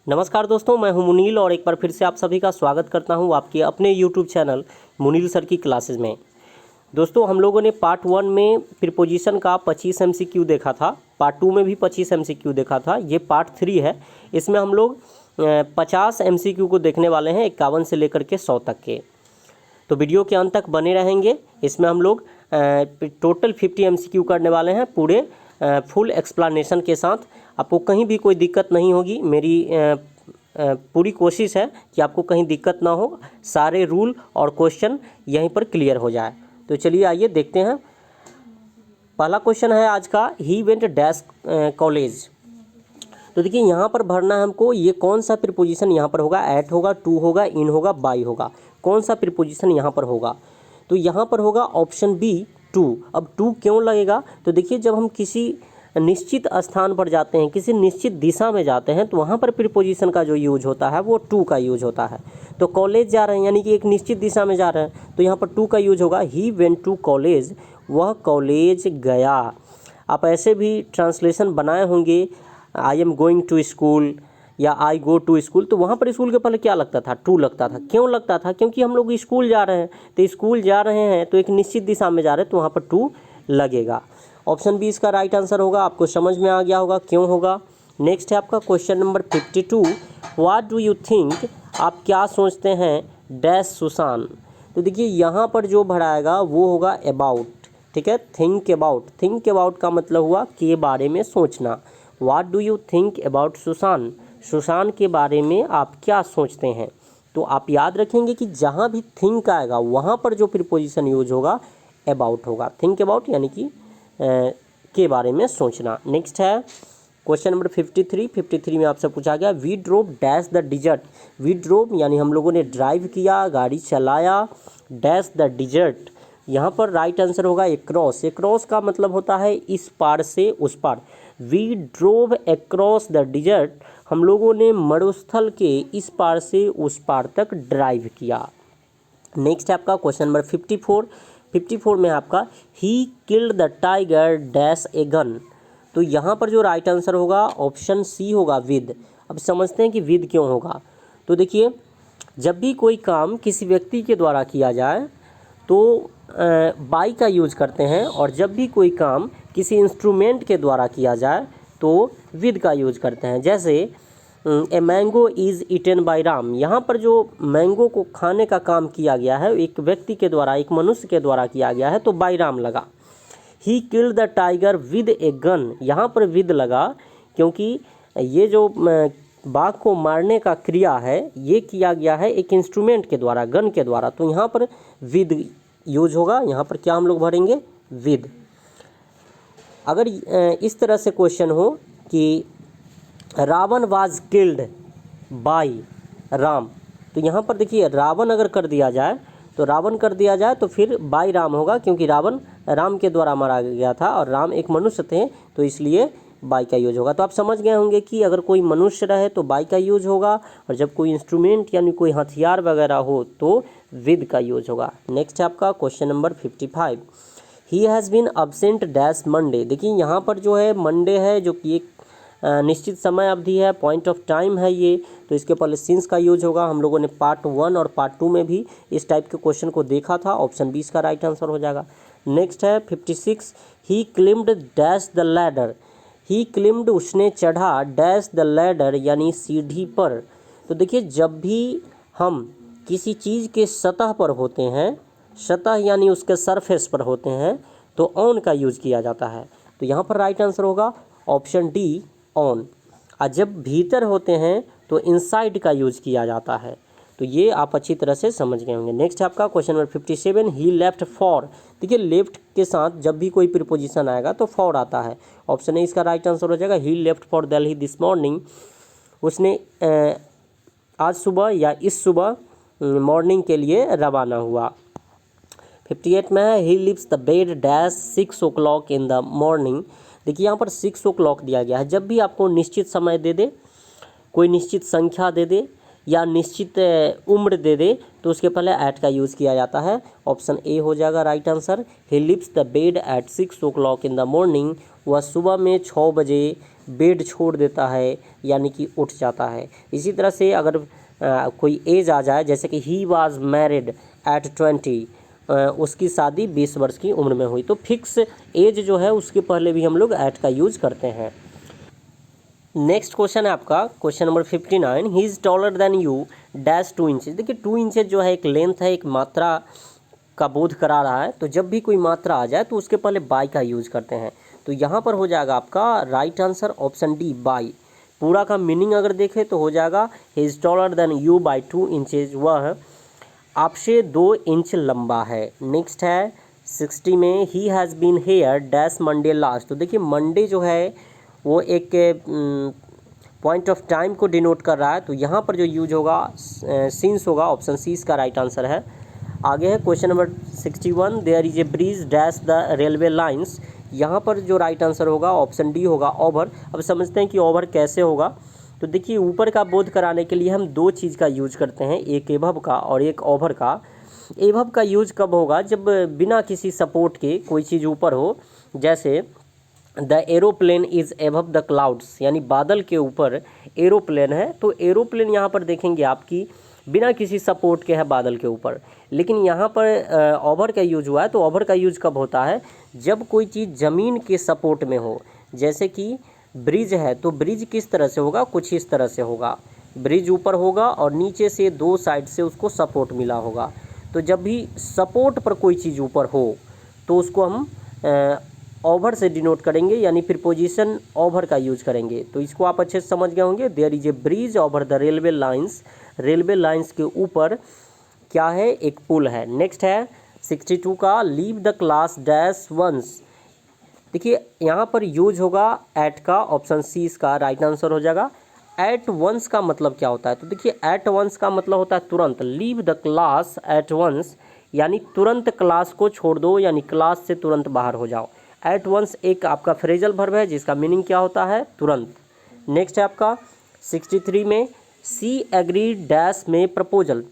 नमस्कार दोस्तों, मैं हूं मुनील और एक बार फिर से आप सभी का स्वागत करता हूं आपके अपने यूट्यूब चैनल मुनील सर की क्लासेस में। दोस्तों, हम लोगों ने पार्ट 1 में प्रीपोजिशन का 25 MCQ देखा था, पार्ट 2 में भी 25 MCQ देखा था। ये पार्ट 3 है। इसमें हम लोग 50 MCQ को देखने वाले हैं, 51 से लेकर के 100 तक के। तो वीडियो के अंत तक बने रहेंगे। इसमें हम लोग टोटल 50 MCQ करने वाले हैं, पूरे फुल एक्सप्लेनेशन के साथ। आपको कहीं भी कोई दिक्कत नहीं होगी। मेरी पूरी कोशिश है कि आपको कहीं दिक्कत ना हो, सारे रूल और क्वेश्चन यहीं पर क्लियर हो जाए। तो चलिए आइए देखते हैं। पहला क्वेश्चन है आज का, ही वेंट डैश कॉलेज। तो देखिए यहाँ पर भरना है हमको, ये कौन सा प्रीपोजिशन यहाँ पर होगा। एट होगा, टू होगा, इन होगा, बाय होगा। कौन सा प्रीपोजिशन यहाँ पर होगा? तो यहाँ पर होगा ऑप्शन बी, टू। अब टू क्यों लगेगा? तो देखिए, जब हम किसी निश्चित स्थान पर जाते हैं, किसी निश्चित दिशा में जाते हैं, तो वहाँ पर प्रीपोजिशन का जो यूज होता है वो टू का यूज होता है। तो कॉलेज जा रहे हैं यानी कि एक निश्चित दिशा में जा रहे हैं, तो यहाँ पर टू का यूज होगा। ही वेंट टू कॉलेज, वह कॉलेज गया। आप ऐसे भी ट्रांसलेशन बनाए होंगे, I am going to school या आई गो टू स्कूल। तो वहाँ पर स्कूल के पहले क्या लगता था? टू लगता था। क्यों लगता था? क्योंकि हम लोग स्कूल जा रहे हैं, तो स्कूल जा रहे हैं तो एक निश्चित दिशा में जा रहे हैं, तो वहाँ पर टू लगेगा। ऑप्शन बी इसका राइट आंसर होगा। आपको समझ में आ गया होगा क्यों होगा। नेक्स्ट है आपका question number 52, what do you think, आप क्या सोचते हैं, डैश सुशान। तो देखिए यहाँ पर जो भराएगा वो होगा अबाउट, ठीक है। थिंक अबाउट, थिंक अबाउट का मतलब हुआ के बारे में सोचना। What do you think about Sushan, Sushan के बारे में आप क्या सोचते हैं। तो आप याद रखेंगे कि जहाँ भी थिंक आएगा वहाँ पर जो प्रीपोजिशन यूज होगा अबाउट होगा। थिंक अबाउट यानी कि के बारे में सोचना। नेक्स्ट है क्वेश्चन नंबर 53 में आपसे पूछा गया, we drove dash the desert. We drove यानी हम लोगों ने ड्राइव किया, गाड़ी चलाया, डैश द डिजर्ट। यहाँ पर राइट आंसर होगा एक्रॉस। एक्रॉस का मतलब होता है इस पार से उस पार। We drove across the desert, हम लोगों ने मरुस्थल के इस पार से उस पार तक ड्राइव किया। नेक्स्ट है आपका क्वेश्चन नंबर 54 में आपका, he killed the tiger dash a gun. तो यहाँ पर जो राइट आंसर होगा ऑप्शन सी होगा, विद। अब समझते हैं कि विद क्यों होगा। तो देखिए, जब भी कोई काम किसी व्यक्ति के द्वारा किया जाए तो बाय का यूज करते हैं, और जब भी कोई काम किसी इंस्ट्रूमेंट के द्वारा किया जाए तो विद का यूज करते हैं। जैसे a mango is eaten by Ram, यहाँ पर जो मैंगो को खाने का काम किया गया है एक व्यक्ति के द्वारा, एक मनुष्य के द्वारा किया गया है, तो बाय राम लगा। He killed the tiger with a gun, यहाँ पर विद लगा क्योंकि ये जो बाघ को मारने का क्रिया है ये किया गया है एक इंस्ट्रूमेंट के द्वारा, गन के द्वारा, तो यहाँ पर विद यूज होगा। यहाँ पर क्या हम लोग भरेंगे? विद। अगर इस तरह से क्वेश्चन हो कि Ravan was killed by Ram, तो यहाँ पर देखिए रावण अगर कर दिया जाए तो फिर बाय राम होगा, क्योंकि रावण राम के द्वारा मारा गया था और राम एक मनुष्य थे, तो इसलिए बाय का यूज होगा। तो आप समझ गए होंगे कि अगर कोई मनुष्य रहे तो बाय का यूज होगा, और जब कोई इंस्ट्रूमेंट यानी कोई हथियार वगैरह हो तो विद का यूज होगा। नेक्स्ट है आपका question number 55, he has been absent dash Monday. देखिए यहाँ पर जो है मंडे है, जो कि एक निश्चित समय अवधि है, पॉइंट ऑफ टाइम है ये, तो इसके पहले सिंस का यूज होगा। हम लोगों ने पार्ट 1 और पार्ट 2 में भी इस टाइप के क्वेश्चन को देखा था। ऑप्शन 20 का राइट आंसर हो जाएगा। नेक्स्ट है 56, ही क्लिम्ड डैश द लैडर। ही क्लिम्ड उसने चढ़ा, डैश द लैडर यानी सीढ़ी पर। तो देखिए, जब भी हम किसी चीज़ के सतह पर होते हैं, सतह यानी उसके सरफेस पर होते हैं, तो ऑन का यूज किया जाता है। तो यहाँ पर राइट आंसर होगा ऑप्शन डी, ऑन। और जब भीतर होते हैं तो इनसाइड का यूज किया जाता है। तो ये आप अच्छी तरह से समझ गए होंगे। नेक्स्ट है आपका question number 57, he left for. देखिए, लेफ्ट के साथ जब भी कोई प्रीपोजिशन आएगा तो फॉर आता है। ऑप्शन ए इसका राइट आंसर हो जाएगा, he left for Delhi this morning. उसने आज सुबह या इस सुबह मॉर्निंग के लिए रवाना हुआ। 58 में है, he leaves the bed dash 6 o'clock in the morning. देखिए यहाँ पर 6 o'clock दिया गया है। जब भी आपको निश्चित समय दे दे, कोई निश्चित संख्या दे दे या निश्चित उम्र दे दे, तो उसके पहले एट का यूज़ किया जाता है। ऑप्शन ए हो जाएगा right answer. He leaves the bed at 6 o'clock in the morning, वह सुबह में 6 बजे बेड छोड़ देता है यानी कि उठ जाता है। इसी तरह से अगर कोई एज आ जाए, जैसे कि ही वाज मैरिड एट 20, उसकी शादी 20 वर्ष की उम्र में हुई, तो फिक्स एज जो है उसके पहले भी हम लोग एट का यूज करते हैं। नेक्स्ट क्वेश्चन है आपका question number 59, he is taller than you dash 2 inches. देखिए 2 इंचेज जो है एक लेंथ है, एक मात्रा का बोध करा रहा है। तो जब भी कोई मात्रा आ जाए तो उसके पहले बाई का यूज करते हैं। तो यहाँ पर हो जाएगा आपका right answer option D, by. पूरा का मीनिंग अगर देखें तो हो जाएगा he is taller than you by 2 inches, वह आपसे 2 इंच लंबा है। नेक्स्ट है 60 में, he has been here dash Monday last. तो देखिए मंडे जो है वो एक पॉइंट ऑफ टाइम को डिनोट कर रहा है। तो यहाँ पर जो यूज होगा सिंस होगा, ऑप्शन सी इसका राइट आंसर है। आगे है question number 61, there is a bridge dash the railway lines. यहाँ पर जो राइट आंसर होगा ऑप्शन डी होगा, ओवर। अब समझते हैं कि ओवर कैसे होगा। तो देखिए ऊपर का बोध कराने के लिए हम 2 चीज़ का यूज करते हैं, एक एभव का और एक ओवर का। एभव का यूज कब होगा? जब बिना किसी सपोर्ट के कोई चीज़ ऊपर हो, जैसे the aeroplane is above the clouds, यानी बादल के ऊपर एरोप्लेन है। तो एरोप्लेन यहाँ पर देखेंगे आपकी बिना किसी सपोर्ट के है बादल के ऊपर। लेकिन यहाँ पर ओवर का यूज हुआ है। तो ओवर का यूज कब होता है? जब कोई चीज़ ज़मीन के सपोर्ट में हो। जैसे कि ब्रिज है, तो ब्रिज किस तरह से होगा? कुछ इस तरह से होगा। ब्रिज ऊपर होगा और नीचे से 2 साइड से उसको सपोर्ट मिला होगा। तो जब भी सपोर्ट पर कोई चीज़ ऊपर हो तो उसको हम ओवर से डिनोट करेंगे, यानी प्रीपोजिशन ओवर का यूज करेंगे। तो इसको आप अच्छे से समझ गए होंगे। There is a bridge over the railway lines, railway lines के ऊपर क्या है? एक पुल है। नेक्स्ट है 62 का, leave the class dash once. देखिए यहाँ पर यूज होगा एट का, ऑप्शन सी इसका राइट आंसर हो जाएगा। एट वंस का मतलब क्या होता है? तो देखिए एट वंस का मतलब होता है तुरंत। Leave the class at once यानी तुरंत क्लास को छोड़ दो, यानी क्लास से तुरंत बाहर हो जाओ। एट वंस एक आपका फ्रेजल वर्ब है जिसका मीनिंग क्या होता है? तुरंत। नेक्स्ट है आपका 63 में, सी एग्रीड डैश में प्रपोजल।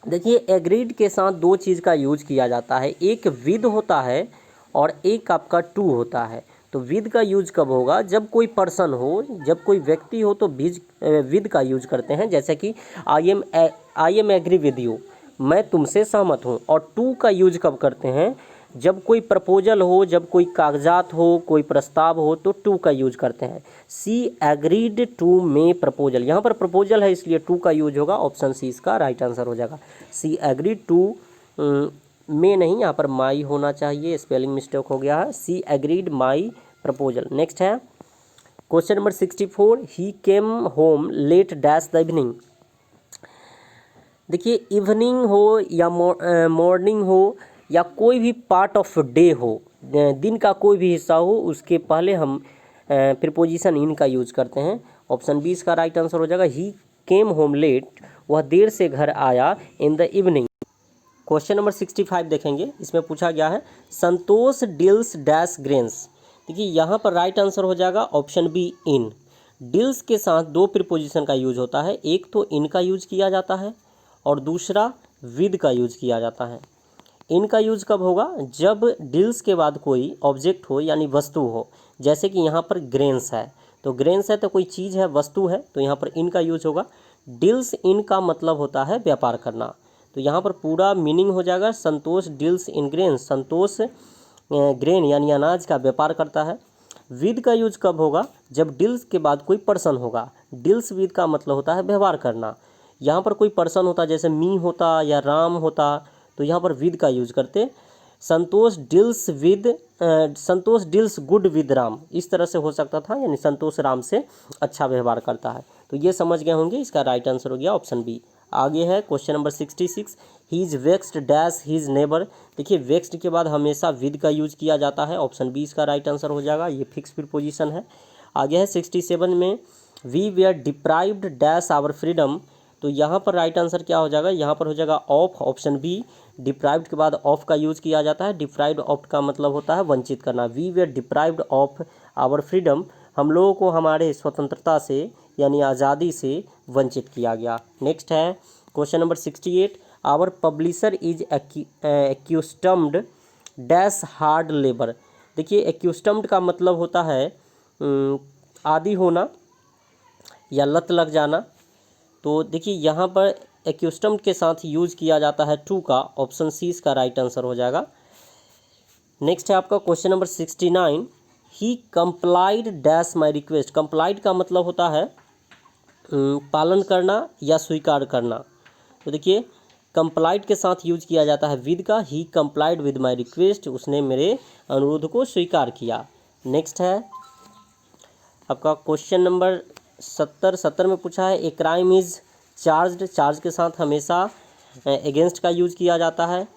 देखिए एग्रीड के साथ 2 चीज़ का यूज किया जाता है, एक विद होता है और एक आपका टू होता है। तो विद का यूज कब होगा? जब कोई पर्सन हो, जब कोई व्यक्ति हो तो विद का यूज करते हैं। जैसे कि I am agree with you, मैं तुमसे सहमत हूँ। और टू का यूज कब करते हैं? जब कोई प्रपोजल हो, जब कोई कागजात हो, कोई प्रस्ताव हो, तो टू का यूज करते हैं। सी एग्रीड टू में प्रपोजल, यहाँ पर प्रपोजल है इसलिए टू का यूज होगा। ऑप्शन सी इसका राइट आंसर हो जाएगा। सी एग्रीड टू में नहीं, यहाँ पर माई होना चाहिए, स्पेलिंग मिस्टेक हो गया है। She agreed my proposal. Next है question number 64, he came home late dash the evening. देखिए इवनिंग हो या मॉर्निंग हो या कोई भी पार्ट ऑफ डे हो, दिन का कोई भी हिस्सा हो, उसके पहले हम प्रीपोजिशन इन का यूज करते हैं। ऑप्शन बी इसका राइट आंसर हो जाएगा। ही केम होम लेट, वह देर से घर आया in the evening. Question number 65 देखेंगे, इसमें पूछा गया है संतोष डील्स डैश ग्रेन्स। देखिए यहाँ पर राइट आंसर हो जाएगा ऑप्शन बी, इन। डील्स के साथ 2 प्रीपोजिशन का यूज होता है, एक तो इन का यूज किया जाता है और दूसरा विद का यूज किया जाता है। इनका यूज कब होगा? जब डील्स के बाद कोई ऑब्जेक्ट हो यानी वस्तु हो। जैसे कि यहाँ पर ग्रेन्स है, तो ग्रेन्स है तो कोई चीज़ है, वस्तु है, तो यहाँ पर इनका यूज होगा। डील्स इन का मतलब होता है व्यापार करना। तो यहाँ पर पूरा मीनिंग हो जाएगा Santosh deals in grains, Santosh grain यानी अनाज का व्यापार करता है। विद का यूज कब होगा? जब डील्स के बाद कोई पर्सन होगा। डील्स विद का मतलब होता है व्यवहार करना। यहाँ पर कोई पर्सन होता, जैसे मी होता या राम होता, तो यहाँ पर विद का यूज करते। संतोष डील्स गुड विद राम, इस तरह से हो सकता था, यानी संतोष राम से अच्छा व्यवहार करता है। तो ये समझ गए होंगे, इसका राइट आंसर हो गया ऑप्शन बी। आगे है question number 66, he is vexed dash his neighbour. देखिए वेक्स्ड के बाद हमेशा विद का यूज किया जाता है। ऑप्शन बी इसका राइट आंसर हो जाएगा, ये फिक्स प्रीपोजिशन है। आगे है 67 में, we were deprived dash our freedom. तो यहाँ पर राइट आंसर क्या हो जाएगा? यहाँ पर हो जाएगा ऑफ, ऑप्शन बी। डिप्राइव्ड के बाद ऑफ का यूज किया जाता है। डिप्राइव्ड ऑफ का मतलब होता है वंचित करना। We were deprived of our freedom, हम लोगों को हमारे स्वतंत्रता से यानी आज़ादी से वंचित किया गया। नेक्स्ट है question number 68, our publisher is accustomed dash hard labour. देखिए एक्यूस्टम्ड का मतलब होता है आदी होना या लत लग जाना। तो देखिए यहाँ पर एक्यूस्टम्ड के साथ यूज किया जाता है टू का, ऑप्शन सी इसका राइट आंसर हो जाएगा। नेक्स्ट है आपका question number 69, he complied dash my request. Complied का मतलब होता है पालन करना या स्वीकार करना। तो देखिए कंप्लाइड के साथ यूज किया जाता है विद का, ही कंप्लाइड विद माई रिक्वेस्ट, उसने मेरे अनुरोध को स्वीकार किया। नेक्स्ट है आपका क्वेश्चन नंबर 70 में पूछा है a crime is charged. Charge के साथ हमेशा अगेंस्ट का यूज किया जाता है,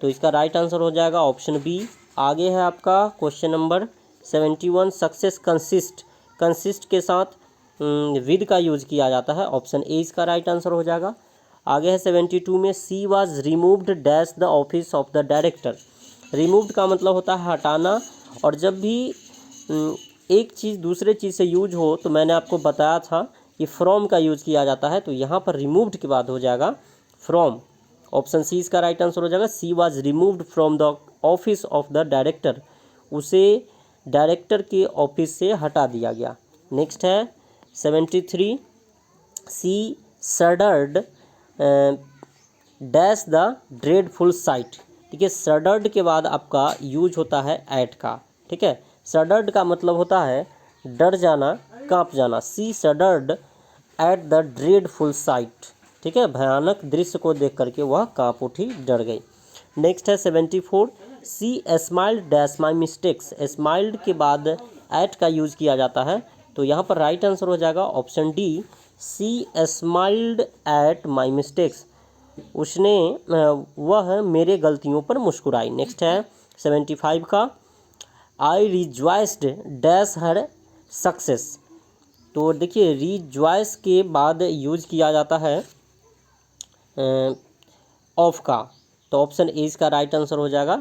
तो इसका राइट आंसर हो जाएगा ऑप्शन बी। आगे है आपका question number 71, success consist. Consist के साथ विद का यूज किया जाता है, ऑप्शन ए इसका राइट आंसर हो जाएगा। आगे है 72 में she was removed dash the office of the director. Removed का मतलब होता है हटाना, और जब भी एक चीज़ दूसरे चीज़ से यूज हो तो मैंने आपको बताया था कि फ्रॉम का यूज किया जाता है, तो यहाँ पर रिमूव्ड के बाद हो जाएगा फ्रॉम, ऑप्शन सी इसका राइट आंसर हो जाएगा। She was removed from the office of the director, उसे डायरेक्टर के ऑफिस से हटा दिया गया। नेक्स्ट है 73, सी सडर्ड डैश द ड्रेडफुल साइट। ठीक है, सडर्ड के बाद आपका यूज होता है एट का। ठीक है, सडर्ड का मतलब होता है डर जाना, कांप जाना। सी सडर्ड एट द ड्रेडफुल साइट। ठीक है, भयानक दृश्य को देख करके वह कांप उठी, डर गई। नेक्स्ट है 74, she smiled dash my mistakes. Smiled के बाद एट का यूज किया जाता है, तो यहाँ पर राइट आंसर हो जाएगा option D, she smiled at my mistakes, उसने वह मेरे गलतियों पर मुस्कुराई। नेक्स्ट है 75 का, आई रिजॉइस्ड डैश हर सक्सेस। तो देखिए रिजॉइस के बाद यूज किया जाता है ऑफ का, तो ऑप्शन ए इसका राइट आंसर हो जाएगा।